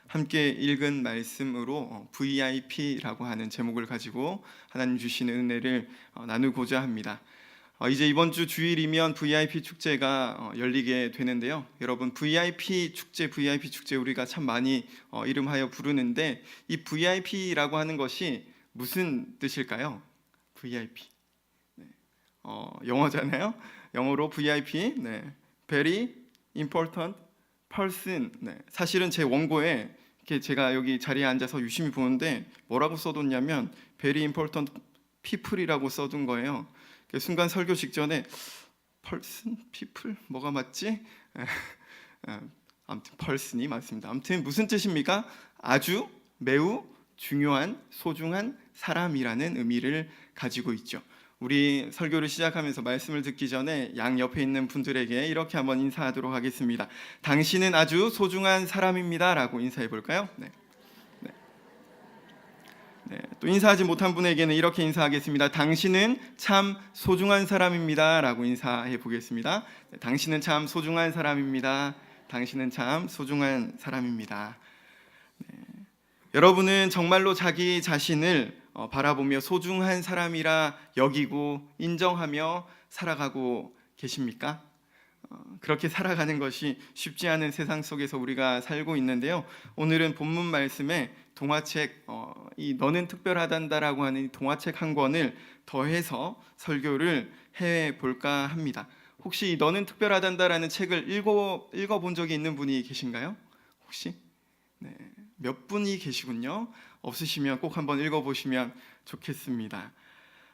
함께 읽은 말씀으로 VIP라고 하는 제목을 가지고 하나님 주시는 은혜를 나누고자 합니다. 이제 이번 주 주일이면 VIP 축제가 열리게 되는데요. 여러분, VIP 축제 우리가 참 많이 이름하여 부르는데, 이 VIP라고 하는 것이 무슨 뜻일까요? VIP. 네. 영어잖아요. 영어로 VIP. 네. Very important person. 네. 사실은 제 원고에 이렇게 제가 여기 자리에 앉아서 유심히 보는데 뭐라고 써뒀냐면 Very important people이라고 써둔 거예요. 순간 설교 직전에 person, people 뭐가 맞지? 아무튼 person이 맞습니다. 아무튼 무슨 뜻입니까? 아주 매우 중요한 소중한 사람이라는 의미를 가지고 있죠. 우리 설교를 시작하면서 말씀을 듣기 전에 양 옆에 있는 분들에게 이렇게 한번 인사하도록 하겠습니다. 당신은 아주 소중한 사람입니다 라고 인사해 볼까요? 네. 또 인사하지 못한 분에게는 이렇게 인사하겠습니다. 당신은 참 소중한 사람입니다 라고 인사해 보겠습니다. 당신은 참 소중한 사람입니다. 당신은 참 소중한 사람입니다. 여러분은 정말로 자기 자신을 바라보며 소중한 사람이라 여기고 인정하며 살아가고 계십니까? 그렇게 살아가는 것이 쉽지 않은 세상 속에서 우리가 살고 있는데요. 오늘은 본문 말씀에 동화책 이 너는 특별하단다라고 하는 동화책 한 권을 더해서 설교를 해볼까 합니다. 혹시 너는 특별하단다라는 책을 읽어본 적이 있는 분이 계신가요? 혹시? 네, 몇 분이 계시군요. 없으시면 꼭 한번 읽어보시면 좋겠습니다.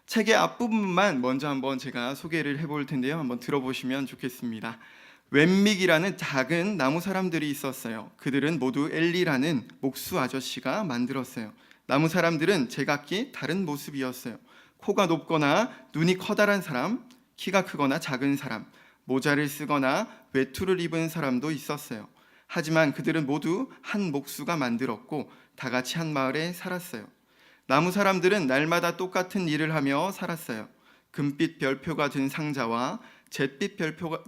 책의 앞부분만 먼저 한번 제가 소개를 해볼 텐데요. 한번 들어보시면 좋겠습니다. 웬믹이라는 작은 나무 사람들이 있었어요. 그들은 모두 엘리라는 목수 아저씨가 만들었어요. 나무 사람들은 제각기 다른 모습이었어요. 코가 높거나 눈이 커다란 사람, 키가 크거나 작은 사람, 모자를 쓰거나 외투를 입은 사람도 있었어요. 하지만 그들은 모두 한 목수가 만들었고 다 같이 한 마을에 살았어요. 나무 사람들은 날마다 똑같은 일을 하며 살았어요. 금빛 별표가 든 상자와 잿빛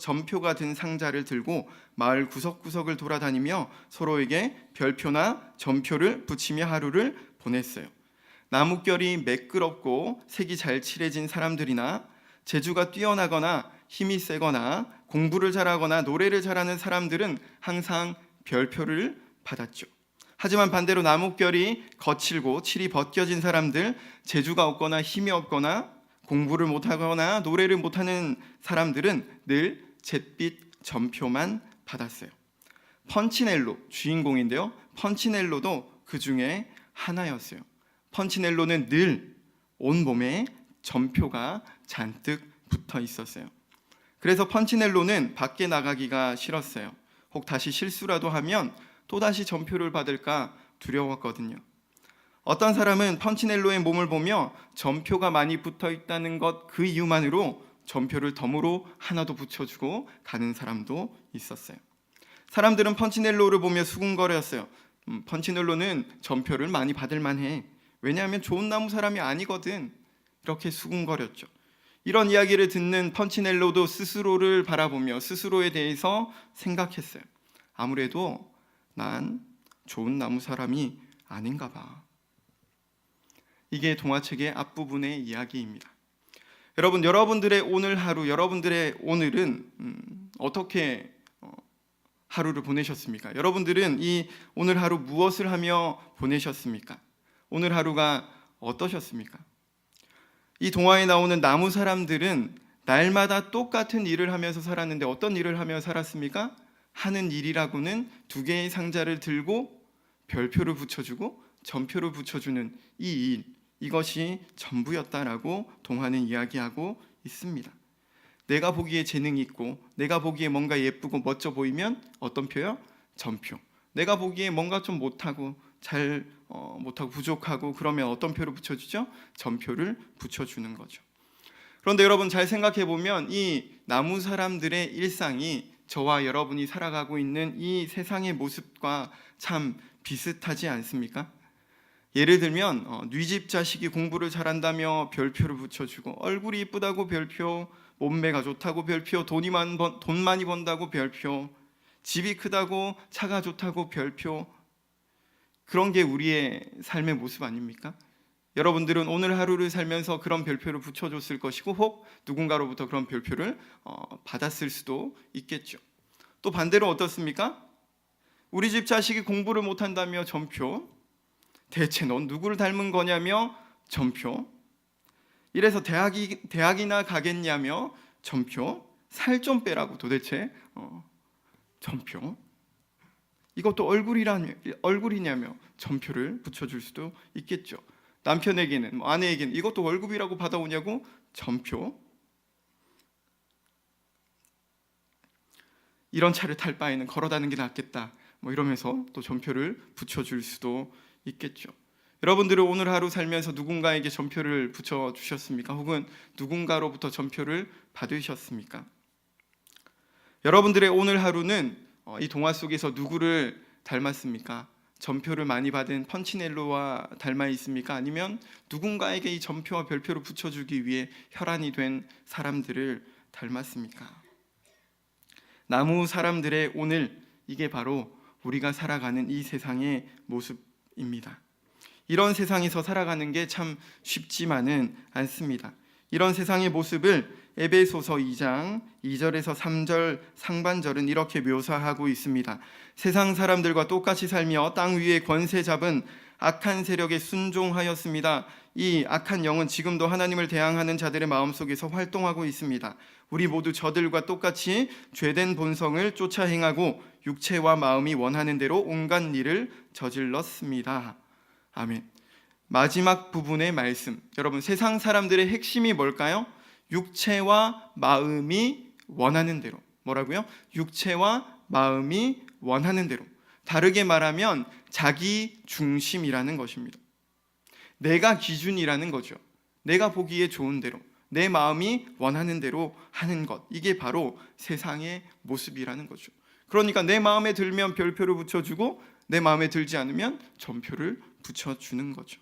점표가 든 상자를 들고 마을 구석구석을 돌아다니며 서로에게 별표나 점표를 붙이며 하루를 보냈어요. 나뭇결이 매끄럽고 색이 잘 칠해진 사람들이나 재주가 뛰어나거나 힘이 세거나 공부를 잘하거나 노래를 잘하는 사람들은 항상 별표를 받았죠. 하지만 반대로 나뭇결이 거칠고 칠이 벗겨진 사람들, 재주가 없거나 힘이 없거나 공부를 못하거나 노래를 못하는 사람들은 늘 잿빛 점표만 받았어요. 펀치넬로 주인공인데요. 펀치넬로도 그 중에 하나였어요. 펀치넬로는 늘 온몸에 점표가 잔뜩 붙어 있었어요. 그래서 펀치넬로는 밖에 나가기가 싫었어요. 혹 다시 실수라도 하면 또다시 점표를 받을까 두려웠거든요. 어떤 사람은 펀치넬로의 몸을 보며 점표가 많이 붙어 있다는 것 그 이유만으로 점표를 덤으로 하나도 붙여주고 가는 사람도 있었어요. 사람들은 펀치넬로를 보며 수군거렸어요. 펀치넬로는 점표를 많이 받을 만해. 왜냐하면 좋은 나무 사람이 아니거든. 이렇게 수군거렸죠. 이런 이야기를 듣는 펀치넬로도 스스로를 바라보며 스스로에 대해서 생각했어요. 아무래도 난 좋은 나무 사람이 아닌가 봐. 이게 동화책의 앞부분의 이야기입니다. 여러분들의 오늘 하루, 여러분들의 오늘은 어떻게 하루를 보내셨습니까? 여러분들은 이 오늘 하루 무엇을 하며 보내셨습니까? 오늘 하루가 어떠셨습니까? 이 동화에 나오는 나무 사람들은 날마다 똑같은 일을 하면서 살았는데 어떤 일을 하며 살았습니까? 하는 일이라고는 두 개의 상자를 들고 별표를 붙여주고 점표를 붙여주는 이 일, 이것이 전부였다라고 동화는 이야기하고 있습니다. 내가 보기에 재능이 있고 내가 보기에 뭔가 예쁘고 멋져 보이면 어떤 표요? 점표. 내가 보기에 뭔가 좀 못하고 못하고 부족하고 그러면 어떤 표를 붙여주죠? 점표를 붙여주는 거죠. 그런데 여러분 잘 생각해 보면 이 나무 사람들의 일상이 저와 여러분이 살아가고 있는 이 세상의 모습과 참 비슷하지 않습니까? 예를 들면 네 집 자식이 공부를 잘한다며 별표를 붙여주고 얼굴이 이쁘다고 별표, 몸매가 좋다고 별표, 돈 많이 번다고 별표, 집이 크다고 차가 좋다고 별표. 그런 게 우리의 삶의 모습 아닙니까? 여러분들은 오늘 하루를 살면서 그런 별표를 붙여줬을 것이고 혹 누군가로부터 그런 별표를 받았을 수도 있겠죠. 또 반대로 어떻습니까? 우리 집 자식이 공부를 못한다며 점표, 대체 넌 누구를 닮은 거냐며 점표, 이래서 대학이나 가겠냐며 점표, 살 좀 빼라고 도대체 점표, 이것도 얼굴이냐며 점표를 붙여줄 수도 있겠죠. 남편에게는 아내에게는 이것도 월급이라고 받아오냐고 점표. 이런 차를 탈 바에는 걸어다니는 게 낫겠다 이러면서 또 점표를 붙여줄 수도 있겠죠. 여러분들은 오늘 하루 살면서 누군가에게 점표를 붙여주셨습니까? 혹은 누군가로부터 점표를 받으셨습니까? 여러분들의 오늘 하루는 이 동화 속에서 누구를 닮았습니까? 점표를 많이 받은 펀치넬로와 닮아 있습니까? 아니면 누군가에게 이 점표와 별표를 붙여주기 위해 혈안이 된 사람들을 닮았습니까? 나무 사람들의 오늘, 이게 바로 우리가 살아가는 이 세상의 모습입니다. 이런 세상에서 살아가는 게 참 쉽지만은 않습니다. 이런 세상의 모습을 에베소서 2장 2절에서 3절 상반절은 이렇게 묘사하고 있습니다. 세상 사람들과 똑같이 살며 땅 위에 권세 잡은 악한 세력에 순종하였습니다. 이 악한 영은 지금도 하나님을 대항하는 자들의 마음속에서 활동하고 있습니다. 우리 모두 저들과 똑같이 죄된 본성을 쫓아 행하고 육체와 마음이 원하는 대로 온갖 일을 저질렀습니다. 아멘. 마지막 부분의 말씀, 여러분, 세상 사람들의 핵심이 뭘까요? 육체와 마음이 원하는 대로. 뭐라고요? 육체와 마음이 원하는 대로. 다르게 말하면 자기 중심이라는 것입니다. 내가 기준이라는 거죠. 내가 보기에 좋은 대로, 내 마음이 원하는 대로 하는 것, 이게 바로 세상의 모습이라는 거죠. 그러니까 내 마음에 들면 별표를 붙여주고 내 마음에 들지 않으면 점표를 붙여주는 거죠.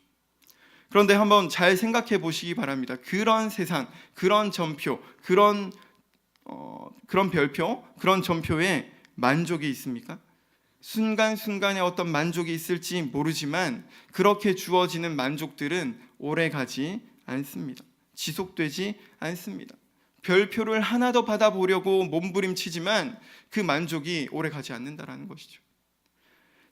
그런데 한번 잘 생각해 보시기 바랍니다. 그런 세상, 그런 점표, 그런 별표, 그런 점표에 만족이 있습니까? 순간순간에 어떤 만족이 있을지 모르지만 그렇게 주어지는 만족들은 오래가지 않습니다. 지속되지 않습니다. 별표를 하나 더 받아보려고 몸부림치지만 그 만족이 오래가지 않는다는 것이죠.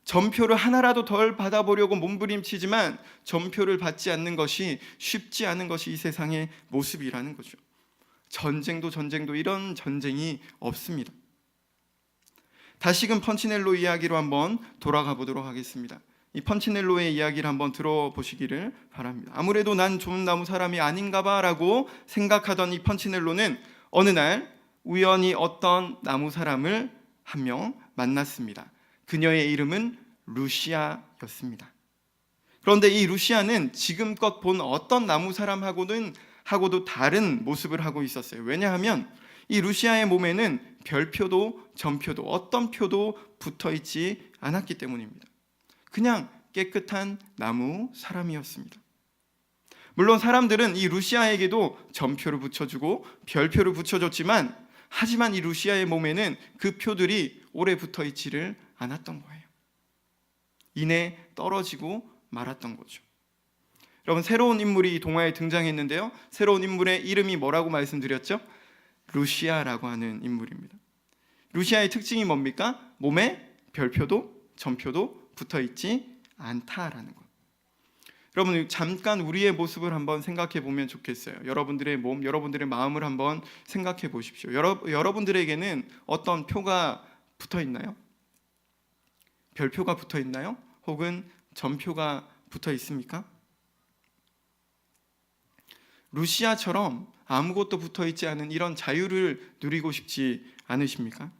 점표를 하나라도 덜 받아보려고 몸부림치지만 점표를 받지 않는 것이 쉽지 않은 것이 이 세상의 모습이라는 거죠. 전쟁도 이런 전쟁이 없습니다. 다시금 펀치넬로 이야기로 한번 돌아가 보도록 하겠습니다. 이 펀치넬로의 이야기를 한번 들어보시기를 바랍니다. 아무래도 난 좋은 나무 사람이 아닌가 봐라고 생각하던 이 펀치넬로는 어느 날 우연히 어떤 나무 사람을 한 명 만났습니다. 그녀의 이름은 루시아였습니다. 그런데 이 루시아는 지금껏 본 어떤 나무 사람하고도 다른 모습을 하고 있었어요. 왜냐하면 이 루시아의 몸에는 별표도 점표도 어떤 표도 붙어 있지 않았기 때문입니다. 그냥 깨끗한 나무 사람이었습니다. 물론 사람들은 이 루시아에게도 점표를 붙여주고 별표를 붙여줬지만 하지만 이 루시아의 몸에는 그 표들이 오래 붙어 있지를 않았던 거예요. 이내 떨어지고 말았던 거죠. 여러분, 새로운 인물이 이 동화에 등장했는데요. 새로운 인물의 이름이 뭐라고 말씀드렸죠? 루시아라고 하는 인물입니다. 루시아의 특징이 뭡니까? 몸에 별표도 점표도 붙어 있지 않다라는 것. 여러분, 잠깐 우리의 모습을 한번 생각해 보면 좋겠어요. 여러분들의 몸, 여러분들의 마음을 한번 생각해 보십시오. 여러분들에게는 어떤 표가 붙어 있나요? 별표가 붙어 있나요? 혹은 점표가 붙어 있습니까? 루시아처럼 아무것도 붙어 있지 않은 이런 자유를 누리고 싶지 않으십니까?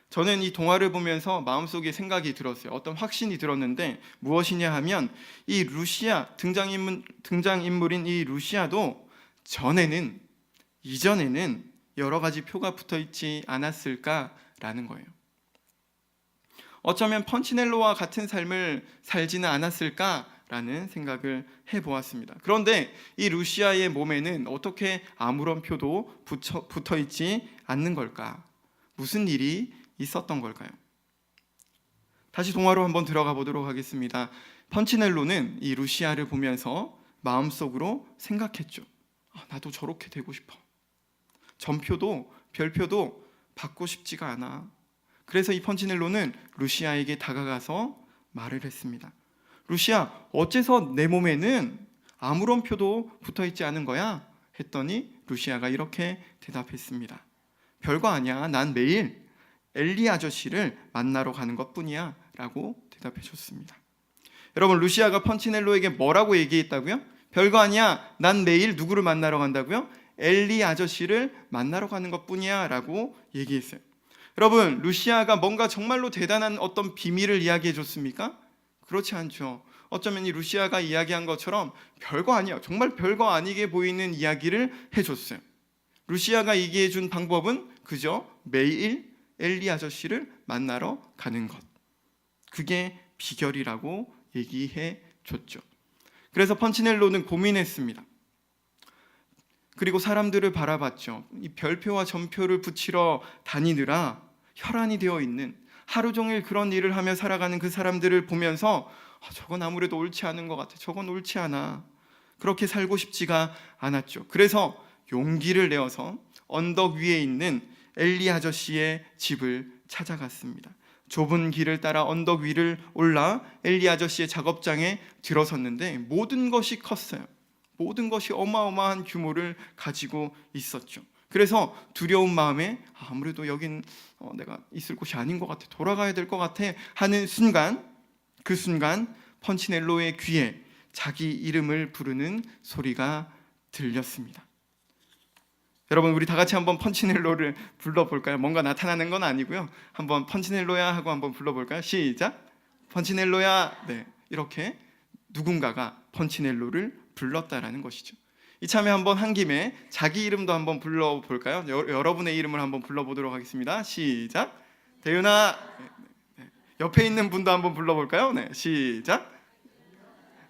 저는 이 동화를 보면서 마음속에 생각이 들었어요. 어떤 확신이 들었는데 무엇이냐 하면 이 루시아, 등장인물인 이 루시아도 이전에는 여러 가지 표가 붙어 있지 않았을까라는 거예요. 어쩌면 펀치넬로와 같은 삶을 살지는 않았을까라는 생각을 해보았습니다. 그런데 이 루시아의 몸에는 어떻게 아무런 표도 붙어 있지 않는 걸까? 무슨 일이 있었던 걸까요? 다시 동화로 한번 들어가 보도록 하겠습니다. 펀치넬로는 이 루시아를 보면서 마음속으로 생각했죠. 나도 저렇게 되고 싶어. 전표도 별표도 받고 싶지가 않아. 그래서 이 펀치넬로는 루시아에게 다가가서 말을 했습니다. 루시아, 어째서 내 몸에는 아무런 표도 붙어있지 않은 거야? 했더니 루시아가 이렇게 대답했습니다. 별거 아니야. 난 매일 엘리 아저씨를 만나러 가는 것뿐이야 라고 대답해 줬습니다. 여러분, 루시아가 펀치넬로에게 뭐라고 얘기했다고요? 별거 아니야. 난 매일 누구를 만나러 간다고요? 엘리 아저씨를 만나러 가는 것뿐이야 라고 얘기했어요. 여러분, 루시아가 뭔가 정말로 대단한 어떤 비밀을 이야기해 줬습니까? 그렇지 않죠. 어쩌면 이 루시아가 이야기한 것처럼 별거 아니야, 정말 별거 아니게 보이는 이야기를 해줬어요. 루시아가 얘기해 준 방법은 그저 매일 엘리 아저씨를 만나러 가는 것, 그게 비결이라고 얘기해 줬죠. 그래서 펀치넬로는 고민했습니다. 그리고 사람들을 바라봤죠. 이 별표와 점표를 붙이러 다니느라 혈안이 되어 있는, 하루 종일 그런 일을 하며 살아가는 그 사람들을 보면서 저건 아무래도 옳지 않은 것 같아. 저건 옳지 않아. 그렇게 살고 싶지가 않았죠. 그래서 용기를 내어서 언덕 위에 있는 엘리 아저씨의 집을 찾아갔습니다. 좁은 길을 따라 언덕 위를 올라 엘리 아저씨의 작업장에 들어섰는데 모든 것이 컸어요. 모든 것이 어마어마한 규모를 가지고 있었죠. 그래서 두려운 마음에 아무래도 여긴 내가 있을 곳이 아닌 것 같아, 돌아가야 될 것 같아 하는 순간, 그 순간 펀치넬로의 귀에 자기 이름을 부르는 소리가 들렸습니다. 여러분, 우리 다 같이 한번 펀치넬로를 불러볼까요? 뭔가 나타나는 건 아니고요. 한번 펀치넬로야 하고 한번 불러볼까요? 시작! 펀치넬로야. 네, 이렇게 누군가가 펀치넬로를 불렀다라는 것이죠. 이참에 한번 한 김에 자기 이름도 한번 불러볼까요? 여러분의 이름을 한번 불러보도록 하겠습니다. 시작! 대윤아. 네. 옆에 있는 분도 한번 불러볼까요? 네, 시작!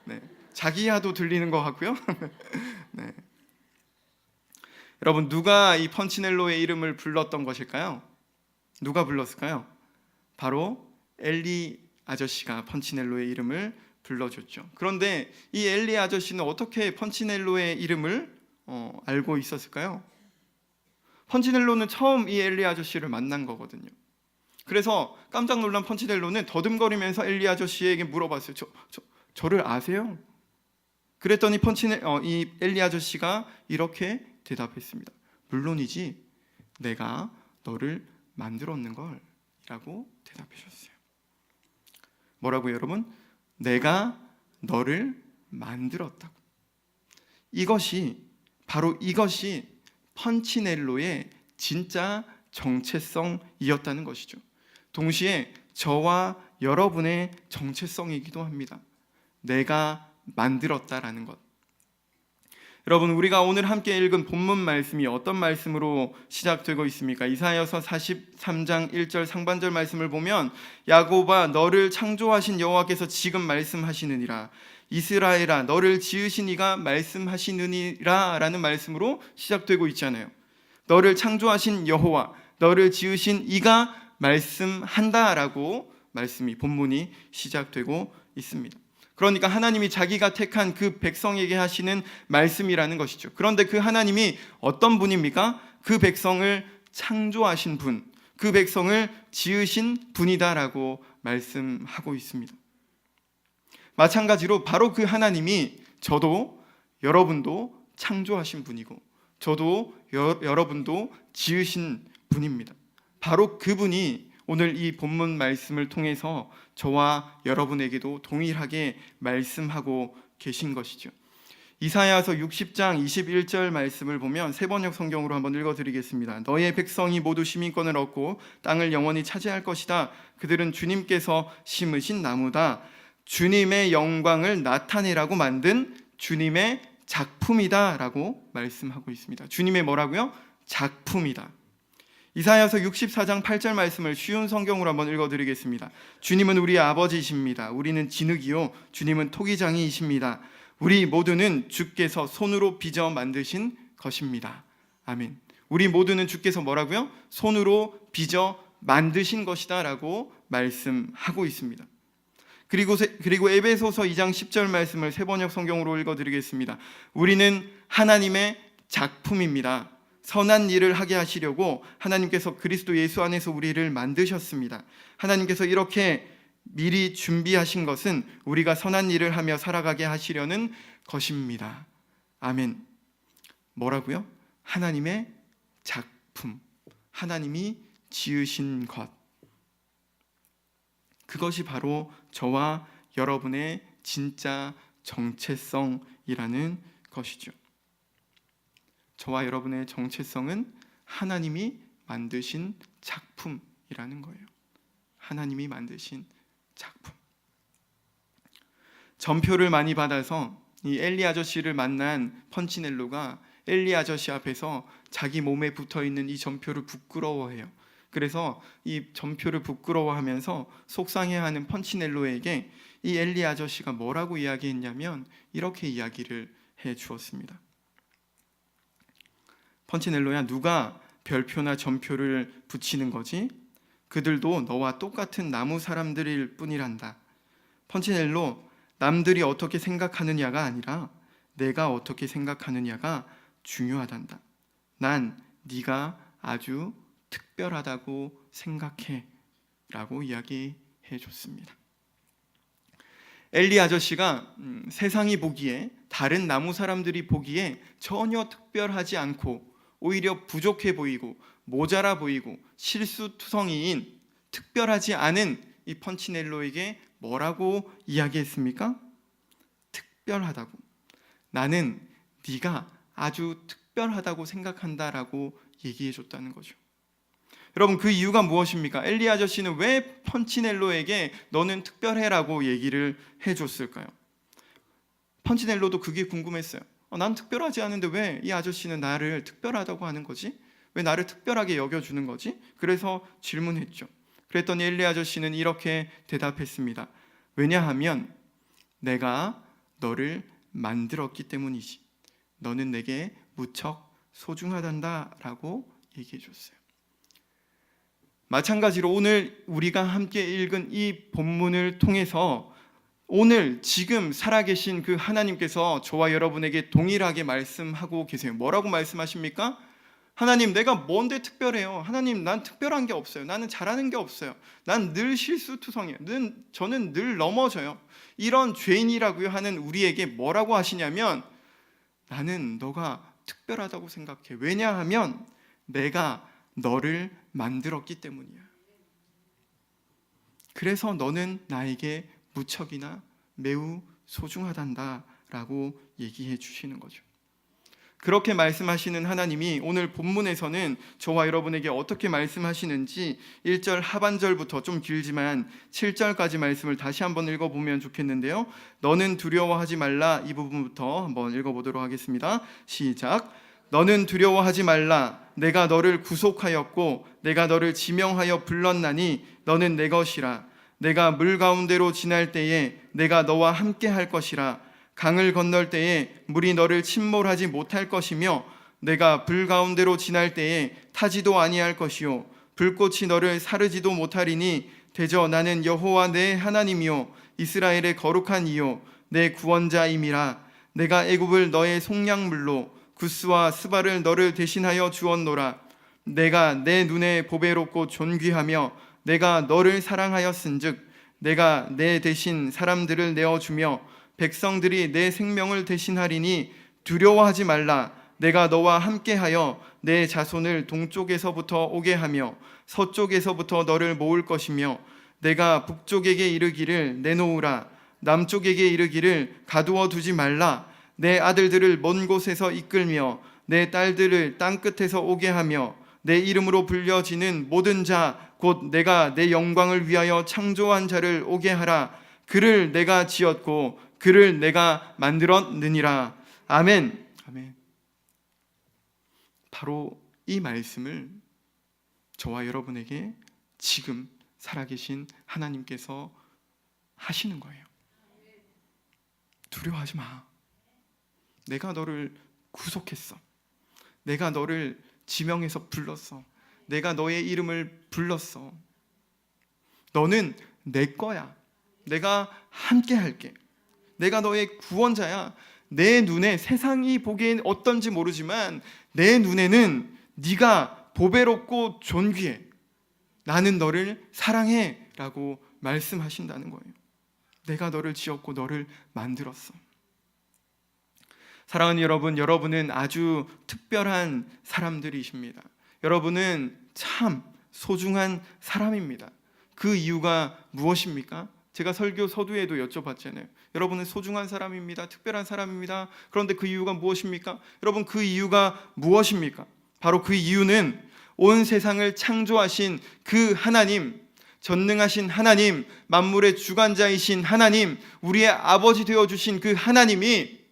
네, 자기야도 들리는 것 같고요. 네. 여러분, 누가 이 펀치넬로의 이름을 불렀던 것일까요? 누가 불렀을까요? 바로 엘리 아저씨가 펀치넬로의 이름을 불러줬죠. 그런데 이 엘리 아저씨는 어떻게 펀치넬로의 이름을 알고 있었을까요? 펀치넬로는 처음 이 엘리 아저씨를 만난 거거든요. 그래서 깜짝 놀란 펀치넬로는 더듬거리면서 엘리 아저씨에게 물어봤어요. 저를 아세요? 그랬더니 이 엘리 아저씨가 이렇게 대답했습니다. 물론이지, 내가 너를 만들었는 걸 라고 대답하셨어요. 뭐라고요, 여러분? 내가 너를 만들었다고. 바로 이것이 펀치넬로의 진짜 정체성이었다는 것이죠. 동시에 저와 여러분의 정체성이기도 합니다. 내가 만들었다라는 것. 여러분, 우리가 오늘 함께 읽은 본문 말씀이 어떤 말씀으로 시작되고 있습니까? 이사야서 43장 1절 상반절 말씀을 보면 야곱아, 너를 창조하신 여호와께서 지금 말씀하시느니라. 이스라엘아, 너를 지으신 이가 말씀하시느니라 라는 말씀으로 시작되고 있잖아요. 너를 창조하신 여호와, 너를 지으신 이가 말씀한다라고 말씀이, 본문이 시작되고 있습니다. 그러니까 하나님이 자기가 택한 그 백성에게 하시는 말씀이라는 것이죠. 그런데 그 하나님이 어떤 분입니까? 그 백성을 창조하신 분, 그 백성을 지으신 분이다라고 말씀하고 있습니다. 마찬가지로 바로 그 하나님이 저도 여러분도 창조하신 분이고, 저도 여러분도 지으신 분입니다. 바로 그분이 오늘 이 본문 말씀을 통해서 저와 여러분에게도 동일하게 말씀하고 계신 것이죠. 이사야서 60장 21절 말씀을 보면 세 번역 성경으로 한번 읽어드리겠습니다. 너의 백성이 모두 시민권을 얻고 땅을 영원히 차지할 것이다. 그들은 주님께서 심으신 나무다. 주님의 영광을 나타내라고 만든 주님의 작품이다 라고 말씀하고 있습니다. 주님의 뭐라고요? 작품이다. 이사야서 64장 8절 말씀을 쉬운 성경으로 한번 읽어드리겠습니다. 주님은 우리의 아버지이십니다. 우리는 진흙이요 주님은 토기장이이십니다. 우리 모두는 주께서 손으로 빚어 만드신 것입니다. 아멘. 우리 모두는 주께서 뭐라고요? 손으로 빚어 만드신 것이다 라고 말씀하고 있습니다. 그리고 에베소서 2장 10절 말씀을 새번역 성경으로 읽어드리겠습니다. 우리는 하나님의 작품입니다. 선한 일을 하게 하시려고 하나님께서 그리스도 예수 안에서 우리를 만드셨습니다. 하나님께서 이렇게 미리 준비하신 것은 우리가 선한 일을 하며 살아가게 하시려는 것입니다. 아멘. 뭐라고요? 하나님의 작품, 하나님이 지으신 것, 그것이 바로 저와 여러분의 진짜 정체성이라는 것이죠. 저와 여러분의 정체성은 하나님이 만드신 작품이라는 거예요. 하나님이 만드신 작품. 전표를 많이 받아서 이 엘리 아저씨를 만난 펀치넬로가 엘리 아저씨 앞에서 자기 몸에 붙어있는 이 전표를 부끄러워해요. 그래서 이 전표를 부끄러워하면서 속상해하는 펀치넬로에게 이 엘리 아저씨가 뭐라고 이야기했냐면 이렇게 이야기를 해 주었습니다. 펀치넬로야, 누가 별표나 전표를 붙이는 거지? 그들도 너와 똑같은 나무 사람들일 뿐이란다. 펀치넬로, 남들이 어떻게 생각하느냐가 아니라 내가 어떻게 생각하느냐가 중요하단다. 난 네가 아주 특별하다고 생각해 라고 이야기해 줬습니다. 엘리 아저씨가 세상이 보기에, 다른 나무 사람들이 보기에 전혀 특별하지 않고 오히려 부족해 보이고 모자라 보이고 실수투성이인, 특별하지 않은 이 펀치넬로에게 뭐라고 이야기했습니까? 특별하다고. 나는 네가 아주 특별하다고 생각한다라고 얘기해 줬다는 거죠. 여러분, 그 이유가 무엇입니까? 엘리 아저씨는 왜 펀치넬로에게 너는 특별해라고 얘기를 해줬을까요? 펀치넬로도 그게 궁금했어요. 난 특별하지 않은데 왜 이 아저씨는 나를 특별하다고 하는 거지? 왜 나를 특별하게 여겨주는 거지? 그래서 질문했죠. 그랬더니 엘리 아저씨는 이렇게 대답했습니다. 왜냐하면 내가 너를 만들었기 때문이지. 너는 내게 무척 소중하단다라고 얘기해 줬어요. 마찬가지로 오늘 우리가 함께 읽은 이 본문을 통해서 오늘 지금 살아계신 그 하나님께서 저와 여러분에게 동일하게 말씀하고 계세요. 뭐라고 말씀하십니까? 하나님, 내가 뭔데 특별해요? 하나님, 난 특별한 게 없어요. 나는 잘하는 게 없어요. 난 늘 실수투성이에요. 저는 늘 넘어져요. 이런 죄인이라고 하는 우리에게 뭐라고 하시냐면, 나는 너가 특별하다고 생각해. 왜냐하면 내가 너를 만들었기 때문이야. 그래서 너는 나에게 무척이나 매우 소중하단다라고 얘기해 주시는 거죠. 그렇게 말씀하시는 하나님이 오늘 본문에서는 저와 여러분에게 어떻게 말씀하시는지 1절 하반절부터, 좀 길지만 7절까지 말씀을 다시 한번 읽어보면 좋겠는데요. 너는 두려워하지 말라, 이 부분부터 한번 읽어보도록 하겠습니다. 시작. 너는 두려워하지 말라. 내가 너를 구속하였고 내가 너를 지명하여 불렀나니 너는 내 것이라. 내가 물 가운데로 지날 때에 내가 너와 함께 할 것이라. 강을 건널 때에 물이 너를 침몰하지 못할 것이며 내가 불 가운데로 지날 때에 타지도 아니할 것이요 불꽃이 너를 사르지도 못하리니 대저 나는 여호와 내 하나님이요 이스라엘의 거룩한 이요 내 구원자임이라. 내가 애굽을 너의 속량물로 구스와 스바를 너를 대신하여 주었노라. 내가 내 눈에 보배롭고 존귀하며 내가 너를 사랑하였은즉 내가 내 대신 사람들을 내어주며 백성들이 내 생명을 대신하리니 두려워하지 말라. 내가 너와 함께하여 내 자손을 동쪽에서부터 오게 하며 서쪽에서부터 너를 모을 것이며 내가 북쪽에게 이르기를 내놓으라. 남쪽에게 이르기를 가두어 두지 말라. 내 아들들을 먼 곳에서 이끌며 내 딸들을 땅끝에서 오게 하며 내 이름으로 불려지는 모든 자 곧 내가 내 영광을 위하여 창조한 자를 오게 하라. 그를 내가 지었고 그를 내가 만들었느니라. 아멘. 아멘. 바로 이 말씀을 저와 여러분에게 지금 살아계신 하나님께서 하시는 거예요. 두려워하지 마. 내가 너를 구속했어. 내가 너를 지명해서 불렀어. 내가 너의 이름을 불렀어. 너는 내 거야. 내가 함께 할게. 내가 너의 구원자야. 내 눈에 세상이 보기엔 어떤지 모르지만 내 눈에는 네가 보배롭고 존귀해. 나는 너를 사랑해 라고 말씀하신다는 거예요. 내가 너를 지었고 너를 만들었어. 사랑하는 여러분, 여러분은 아주 특별한 사람들이십니다. 여러분은 참 소중한 사람입니다. 그 이유가 무엇입니까? 제가 설교 서두에도 여쭤봤잖아요. 여러분은 소중한 사람입니다. 특별한 사람입니다. 그런데 그 이유가 무엇입니까? 여러분, 그 이유가 무엇입니까? 바로 그 이유는 온 세상을 창조하신 그 하나님, 전능하신 하나님, 만물의 주관자이신 하나님, 우리의 아버지 되어주신 그 하나님이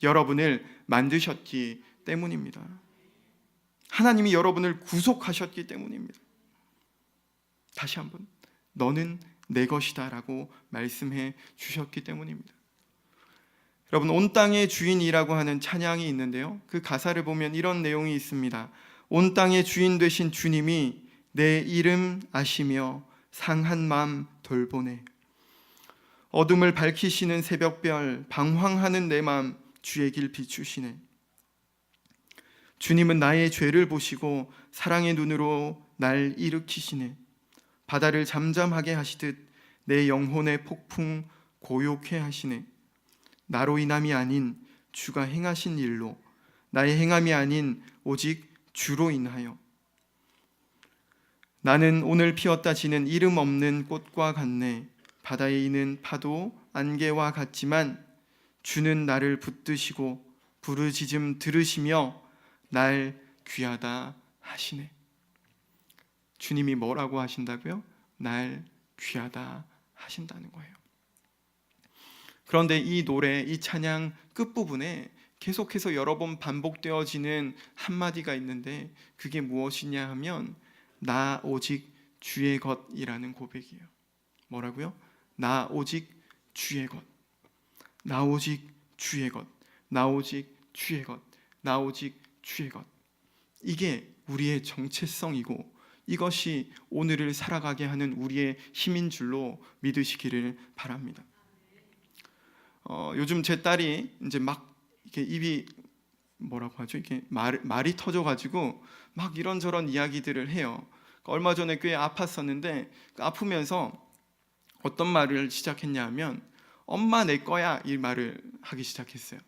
여러분을 만드셨기 때문입니다. 하나님이 여러분을 구속하셨기 때문입니다. 다시 한번, 너는 내 것이다 라고 말씀해 주셨기 때문입니다. 여러분, 온 땅의 주인이라고 하는 찬양이 있는데요, 그 가사를 보면 이런 내용이 있습니다. 온 땅의 주인 되신 주님이 내 이름 아시며 상한 마음 돌보네. 어둠을 밝히시는 새벽별, 방황하는 내 마음 주의 길 비추시네. 주님은 나의 죄를 보시고 사랑의 눈으로 날 일으키시네. 바다를 잠잠하게 하시듯 내 영혼의 폭풍 고요케 하시네. 나로 인함이 아닌 주가 행하신 일로, 나의 행함이 아닌 오직 주로 인하여. 나는 오늘 피었다 지는 이름 없는 꽃과 같네. 바다에 있는 파도 안개와 같지만 주는 나를 붙드시고 부르짖음 들으시며 날 귀하다 하시네. 주님이 뭐라고 하신다고요? 날 귀하다 하신다는 거예요. 그런데 이 노래, 이 찬양 끝부분에 계속해서 여러 번 반복되어지는 한마디가 있는데 그게 무엇이냐 하면 나 오직 주의 것이라는 고백이에요. 뭐라고요? 나 오직 주의 것. 나 오직 주의 것. 나 오직 주의 것. 나 오직 주의 것. 이게 우리의 정체성이고 이것이 오늘을 살아가게 하는 우리의 힘인 줄로 믿으시기를 바랍니다. 요즘 제 딸이 이제 막 이렇게 입이 뭐라고 하죠? 이렇게 말이 터져가지고 막 이런저런 이야기들을 해요. 얼마 전에 꽤 아팠었는데 아프면서 어떤 말을 시작했냐면 엄마 내 거야 이 말을 하기 시작했어요.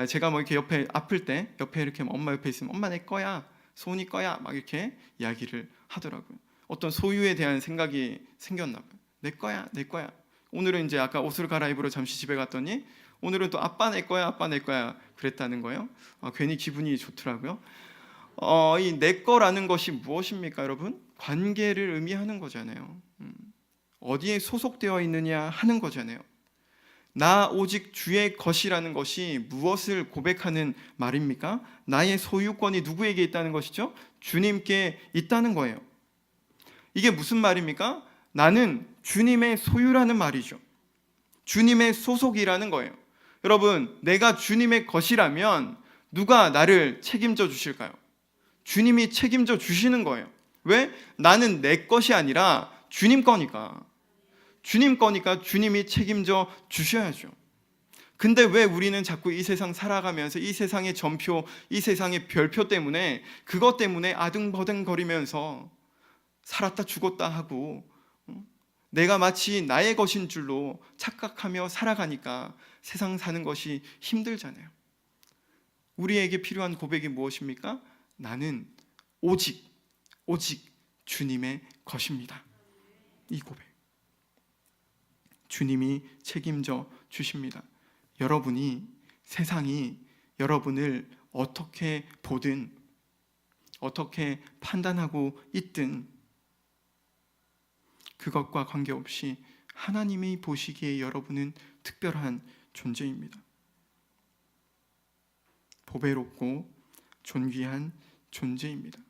제가 뭐 이렇게 옆에 아플 때 옆에 이렇게 엄마 옆에 있으면 엄마 내 거야, 소은이 거야 막 이렇게 이야기를 하더라고요. 어떤 소유에 대한 생각이 생겼나 봐요. 내 거야, 내 거야. 오늘은 이제 아까 옷을 갈아입으러 잠시 집에 갔더니 오늘은 또 아빠 내 거야, 아빠 내 거야 그랬다는 거예요. 괜히 기분이 좋더라고요. 이 내 거라는 것이 무엇입니까, 여러분? 관계를 의미하는 거잖아요. 어디에 소속되어 있느냐 하는 거잖아요. 나 오직 주의 것이라는 것이 무엇을 고백하는 말입니까? 나의 소유권이 누구에게 있다는 것이죠? 주님께 있다는 거예요. 이게 무슨 말입니까? 나는 주님의 소유라는 말이죠. 주님의 소속이라는 거예요. 여러분, 내가 주님의 것이라면 누가 나를 책임져 주실까요? 주님이 책임져 주시는 거예요. 왜? 나는 내 것이 아니라 주님 거니까. 주님 거니까 주님이 책임져 주셔야죠. 근데 왜 우리는 자꾸 이 세상 살아가면서 이 세상의 전표, 이 세상의 별표 때문에 그것 때문에 아등바등거리면서 살았다 죽었다 하고 내가 마치 나의 것인 줄로 착각하며 살아가니까 세상 사는 것이 힘들잖아요. 우리에게 필요한 고백이 무엇입니까? 나는 오직 주님의 것입니다. 이 고백. 주님이 책임져 주십니다. 여러분이, 세상이 여러분을 어떻게 보든 어떻게 판단하고 있든 그것과 관계없이 하나님이 보시기에 여러분은 특별한 존재입니다. 보배롭고 존귀한 존재입니다.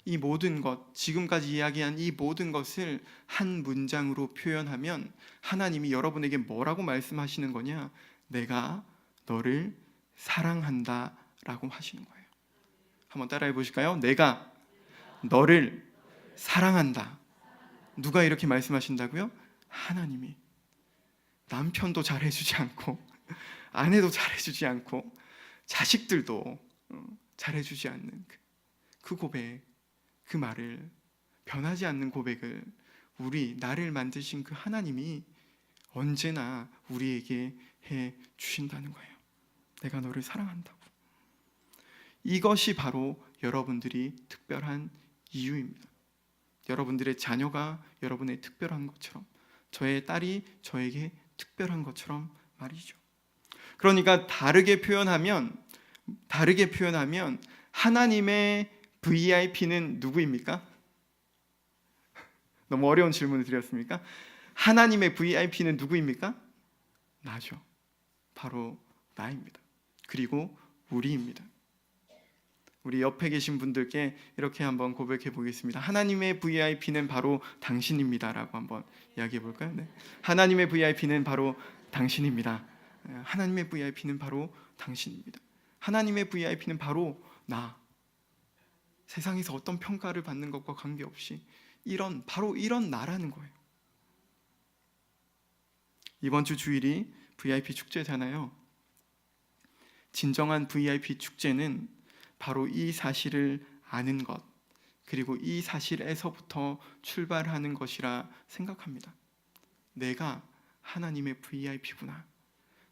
이 모든 것, 지금까지 이야기한 이 모든 것을 한 문장으로 표현하면 하나님이 여러분에게 뭐라고 말씀하시는 거냐? 내가 너를 사랑한다 라고 하시는 거예요. 한번 따라해 보실까요? 내가 너를 사랑한다. 누가 이렇게 말씀하신다고요? 하나님이. 남편도 잘해주지 않고 아내도 잘해주지 않고 자식들도 잘해주지 않는 그 고백, 그 말을, 변하지 않는 고백을 나를 만드신 그 하나님이 언제나 우리에게 해 주신다는 거예요. 내가 너를 사랑한다고. 이것이 바로 여러분들이 특별한 이유입니다. 여러분들의 자녀가 여러분의 특별한 것처럼, 저의 딸이 저에게 특별한 것처럼 말이죠. 그러니까 다르게 표현하면 하나님의 VIP는 누구입니까? 너무 어려운 질문을 드렸습니까? 하나님의 VIP는 누구입니까? 나죠. 바로 나입니다. 그리고 우리입니다. 우리 옆에 계신 분들께 이렇게 한번 고백해 보겠습니다. 하나님의 VIP는 바로 당신입니다 라고 한번 이야기해 볼까요? 네. 하나님의 VIP는 바로 당신입니다. 하나님의 VIP는 바로 당신입니다. 하나님의 VIP는 바로 나. 세상에서 어떤 평가를 받는 것과 관계없이 바로 이런 나라는 거예요. 이번 주 주일이 VIP 축제잖아요. 진정한 VIP 축제는 바로 이 사실을 아는 것, 그리고 이 사실에서부터 출발하는 것이라 생각합니다. 내가 하나님의 VIP구나.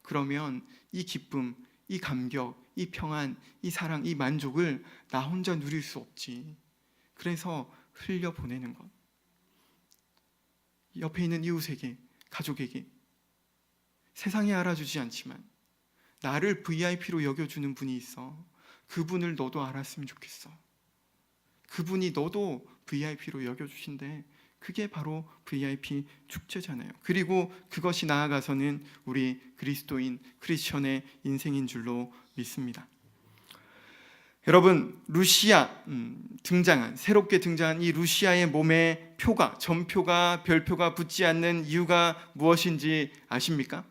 그러면 이 기쁨, 이 감격, 이 평안, 이 사랑, 이 만족을 나 혼자 누릴 수 없지. 그래서 흘려보내는 것. 옆에 있는 이웃에게, 가족에게, 세상이 알아주지 않지만 나를 VIP로 여겨주는 분이 있어. 그분을 너도 알았으면 좋겠어. 그분이 너도 VIP로 여겨주신대. 그게 바로 VIP 축제잖아요. 그리고 그것이 나아가서는 우리 그리스도인, 크리스천의 인생인 줄로 믿습니다. 여러분, 새롭게 등장한 이 루시아의 몸에 점표가, 별표가 붙지 않는 이유가 무엇인지 아십니까?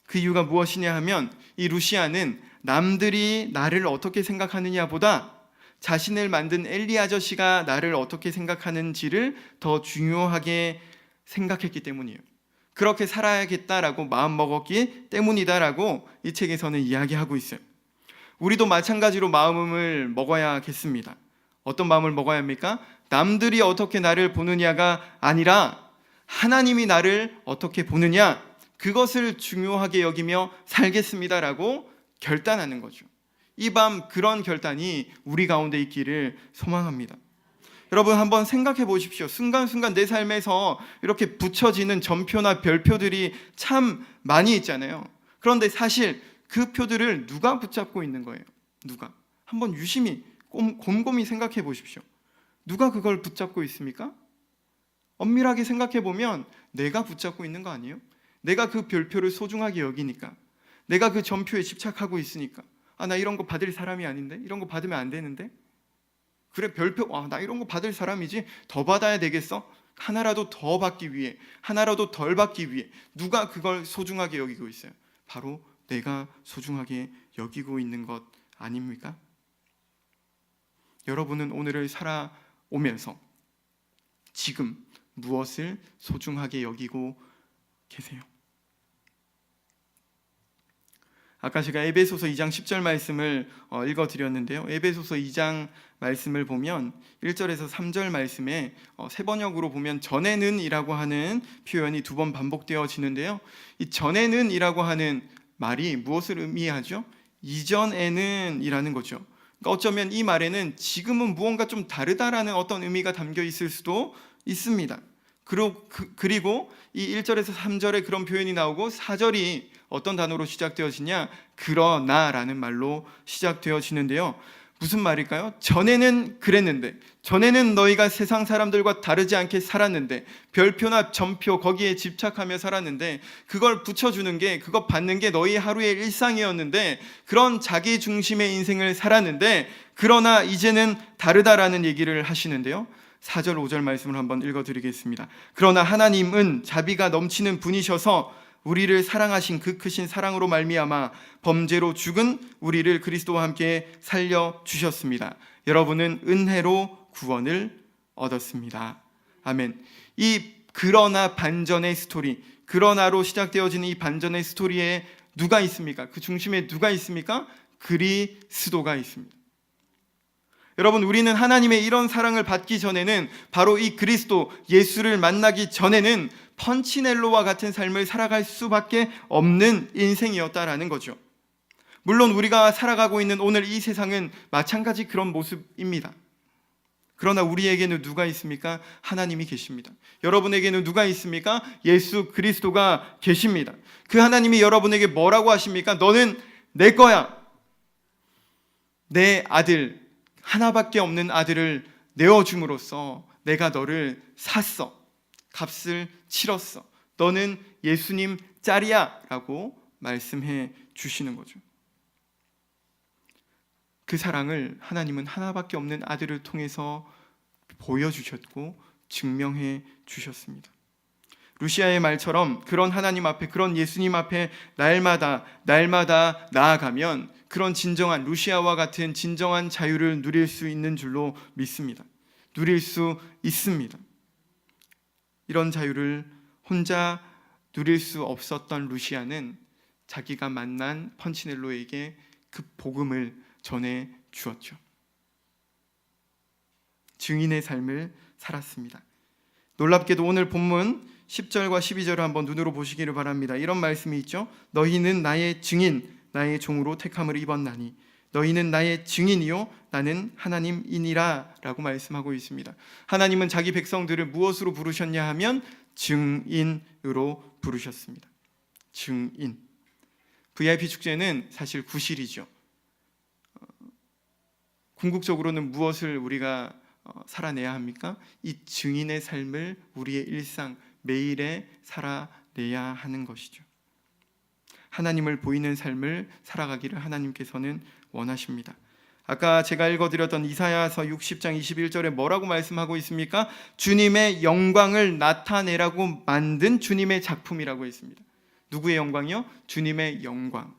그 이유가 무엇이냐 하면, 이 루시아는 남들이 나를 어떻게 생각하느냐보다 자신을 만든 엘리 아저씨가 나를 어떻게 생각하는지를 더 중요하게 생각했기 때문이에요. 그렇게 살아야겠다라고 마음먹었기 때문이다라고 이 책에서는 이야기하고 있어요. 우리도 마찬가지로 마음을 먹어야겠습니다. 어떤 마음을 먹어야 합니까? 남들이 어떻게 나를 보느냐가 아니라 하나님이 나를 어떻게 보느냐, 그것을 중요하게 여기며 살겠습니다라고 결단하는 거죠. 이 밤 그런 결단이 우리 가운데 있기를 소망합니다. 여러분, 한번 생각해 보십시오. 순간순간 내 삶에서 이렇게 붙여지는 점표나 별표들이 참 많이 있잖아요. 그런데 사실 그 표들을 누가 붙잡고 있는 거예요? 누가? 한번 유심히 곰곰이 생각해 보십시오. 누가 그걸 붙잡고 있습니까? 엄밀하게 생각해 보면 내가 붙잡고 있는 거 아니에요? 내가 그 별표를 소중하게 여기니까, 내가 그 점표에 집착하고 있으니까, 나 이런 거 받을 사람이 아닌데, 이런 거 받으면 안 되는데, 그래 별표, 나 이런 거 받을 사람이지, 더 받아야 되겠어? 하나라도 더 받기 위해, 하나라도 덜 받기 위해 누가 그걸 소중하게 여기고 있어요? 바로 내가 소중하게 여기고 있는 것 아닙니까? 여러분은 오늘을 살아오면서 지금 무엇을 소중하게 여기고 계세요? 아까 제가 에베소서 2장 10절 말씀을 읽어드렸는데요. 에베소서 2장 말씀을 보면 1절에서 3절 말씀에 새 번역으로 보면 전에는 이라고 하는 표현이 2번 반복되어지는데요. 이 전에는 이라고 하는 말이 무엇을 의미하죠? 이전에는 이라는 거죠. 그러니까 어쩌면 이 말에는 지금은 무언가 좀 다르다라는 어떤 의미가 담겨 있을 수도 있습니다. 그리고 이 1절에서 3절에 그런 표현이 나오고 4절이 어떤 단어로 시작되어지냐? 그러나라는 말로 시작되어지는데요. 무슨 말일까요? 전에는 그랬는데, 전에는 너희가 세상 사람들과 다르지 않게 살았는데, 별표나 점표 거기에 집착하며 살았는데, 그걸 붙여주는 게, 그거 받는 게 너희 하루의 일상이었는데, 그런 자기 중심의 인생을 살았는데, 그러나 이제는 다르다라는 얘기를 하시는데요. 4절 5절 말씀을 한번 읽어드리겠습니다. 그러나 하나님은 자비가 넘치는 분이셔서 우리를 사랑하신 그 크신 사랑으로 말미암아 범죄로 죽은 우리를 그리스도와 함께 살려주셨습니다. 여러분은 은혜로 구원을 얻었습니다. 아멘. 이 그러나 반전의 스토리, 그러나로 시작되어지는 이 반전의 스토리에 누가 있습니까? 그 중심에 누가 있습니까? 그리스도가 있습니다. 여러분, 우리는 하나님의 이런 사랑을 받기 전에는, 바로 이 그리스도 예수를 만나기 전에는 펀치넬로와 같은 삶을 살아갈 수밖에 없는 인생이었다라는 거죠. 물론 우리가 살아가고 있는 오늘 이 세상은 마찬가지 그런 모습입니다. 그러나 우리에게는 누가 있습니까? 하나님이 계십니다. 여러분에게는 누가 있습니까? 예수 그리스도가 계십니다. 그 하나님이 여러분에게 뭐라고 하십니까? 너는 내 거야. 내 아들, 하나밖에 없는 아들을 내어줌으로써 내가 너를 샀어. 값을 치렀어. 너는 예수님 짤이야 라고 말씀해 주시는 거죠. 그 사랑을 하나님은 하나밖에 없는 아들을 통해서 보여주셨고 증명해 주셨습니다. 루시아의 말처럼 그런 하나님 앞에, 그런 예수님 앞에 날마다 나아가면 그런 진정한, 루시아와 같은 진정한 자유를 누릴 수 있는 줄로 믿습니다. 누릴 수 있습니다. 이런 자유를 혼자 누릴 수 없었던 루시아는 자기가 만난 펀치넬로에게 그 복음을 전해 주었죠. 증인의 삶을 살았습니다. 놀랍게도 오늘 본문 10절과 12절을 한번 눈으로 보시기를 바랍니다. 이런 말씀이 있죠. 너희는 나의 증인, 나의 종으로 택함을 입었나니 너희는 나의 증인이요 나는 하나님이니라 라고 말씀하고 있습니다. 하나님은 자기 백성들을 무엇으로 부르셨냐 하면 증인으로 부르셨습니다. 증인. VIP 축제는 사실 구실이죠. 궁극적으로는 무엇을 우리가 살아내야 합니까? 이 증인의 삶을 우리의 일상, 매일에 살아내야 하는 것이죠. 하나님을 보이는 삶을 살아가기를 하나님께서는 원하십니다. 아까 제가 읽어드렸던 이사야서 60장 21절에 뭐라고 말씀하고 있습니까? 주님의 영광을 나타내라고 만든 주님의 작품이라고 했습니다. 누구의 영광이요? 주님의 영광.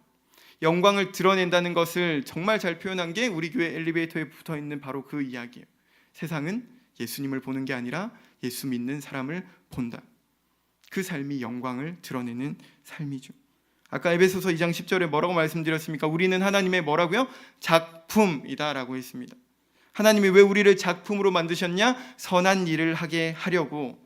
영광을 드러낸다는 것을 정말 잘 표현한 게 우리 교회 엘리베이터에 붙어있는 바로 그 이야기예요. 세상은 예수님을 보는 게 아니라 예수 믿는 사람을 본다. 그 삶이 영광을 드러내는 삶이죠. 아까 에베소서 2장 10절에 뭐라고 말씀드렸습니까? 우리는 하나님의 뭐라고요? 작품이다 라고 했습니다. 하나님이 왜 우리를 작품으로 만드셨냐? 선한 일을 하게 하려고,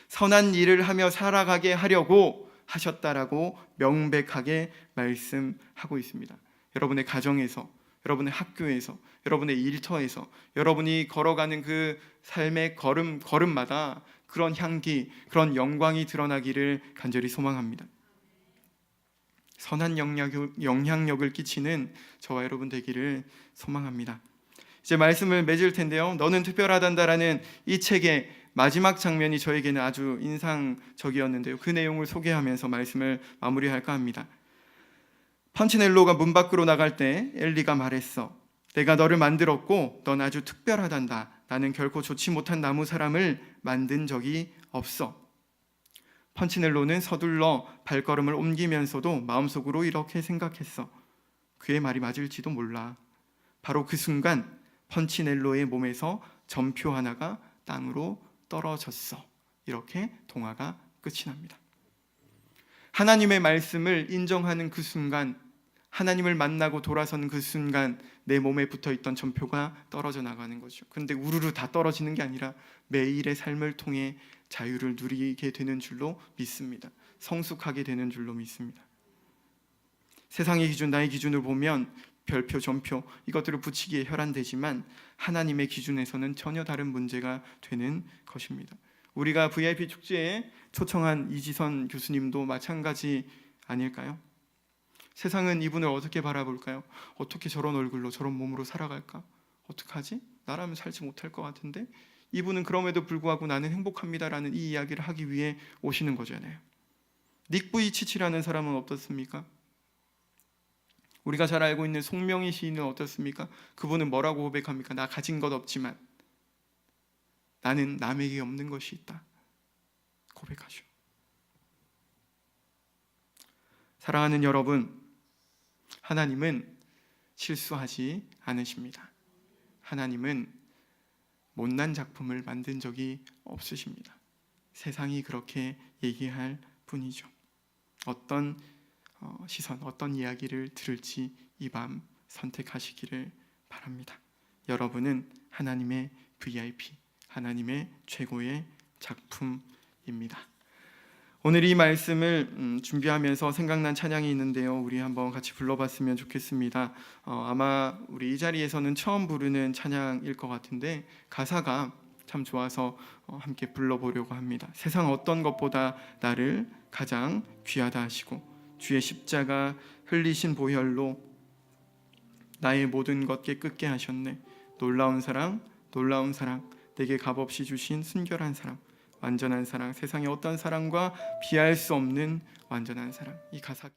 선한 일을 하며 살아가게 하려고 하셨다라고 명백하게 말씀하고 있습니다. 여러분의 가정에서, 여러분의 학교에서, 여러분의 일터에서, 여러분이 걸어가는 그 삶의 걸음마다 그런 향기, 그런 영광이 드러나기를 간절히 소망합니다. 선한 영향력을 끼치는 저와 여러분 되기를 소망합니다. 이제 말씀을 맺을 텐데요. 너는 특별하단다라는 이 책의 마지막 장면이 저에게는 아주 인상적이었는데요. 그 내용을 소개하면서 말씀을 마무리할까 합니다. 펀치넬로가 문 밖으로 나갈 때 엘리가 말했어. 내가 너를 만들었고 넌 아주 특별하단다. 나는 결코 좋지 못한 나무 사람을 만든 적이 없어. 펀치넬로는 서둘러 발걸음을 옮기면서도 마음속으로 이렇게 생각했어. 그의 말이 맞을지도 몰라. 바로 그 순간 펀치넬로의 몸에서 전표 하나가 땅으로 떨어졌어. 이렇게 동화가 끝이 납니다. 하나님의 말씀을 인정하는 그 순간, 하나님을 만나고 돌아서는 그 순간 내 몸에 붙어있던 전표가 떨어져 나가는 거죠. 그런데 우르르 다 떨어지는 게 아니라 매일의 삶을 통해 자유를 누리게 되는 줄로 믿습니다. 성숙하게 되는 줄로 믿습니다. 세상의 기준, 나의 기준을 보면 별표, 전표 이것들을 붙이기에 혈안되지만 하나님의 기준에서는 전혀 다른 문제가 되는 것입니다. 우리가 VIP 축제에 초청한 이지선 교수님도 마찬가지 아닐까요? 세상은 이분을 어떻게 바라볼까요? 어떻게 저런 얼굴로 저런 몸으로 살아갈까? 어떡하지? 나라면 살지 못할 것 같은데? 이분은 그럼에도 불구하고 나는 행복합니다라는 이 이야기를 하기 위해 오시는 거잖아요. 닉 부이치치라는 사람은 어떻습니까? 우리가 잘 알고 있는 송명희 시인은 어떻습니까? 그분은 뭐라고 고백합니까? 나 가진 것 없지만 나는 남에게 없는 것이 있다 고백하죠. 사랑하는 여러분, 하나님은 실수하지 않으십니다. 하나님은 못난 작품을 만든 적이 없으십니다. 세상이 그렇게 얘기할 뿐이죠. 어떤 시선, 어떤 이야기를 들을지 이 밤 선택하시기를 바랍니다. 여러분은 하나님의 VIP, 하나님의 최고의 작품입니다. 오늘 이 말씀을 준비하면서 생각난 찬양이 있는데요. 우리 한번 같이 불러봤으면 좋겠습니다. 아마 우리 이 자리에서는 처음 부르는 찬양일 것 같은데 가사가 참 좋아서 함께 불러보려고 합니다. 세상 어떤 것보다 나를 가장 귀하다 하시고 주의 십자가 흘리신 보혈로 나의 모든 것 깨끗게 하셨네. 놀라운 사랑, 놀라운 사랑, 내게 값없이 주신 순결한 사랑, 완전한 사랑, 세상의 어떤 사랑과 비할 수 없는 완전한 사랑. 이 가사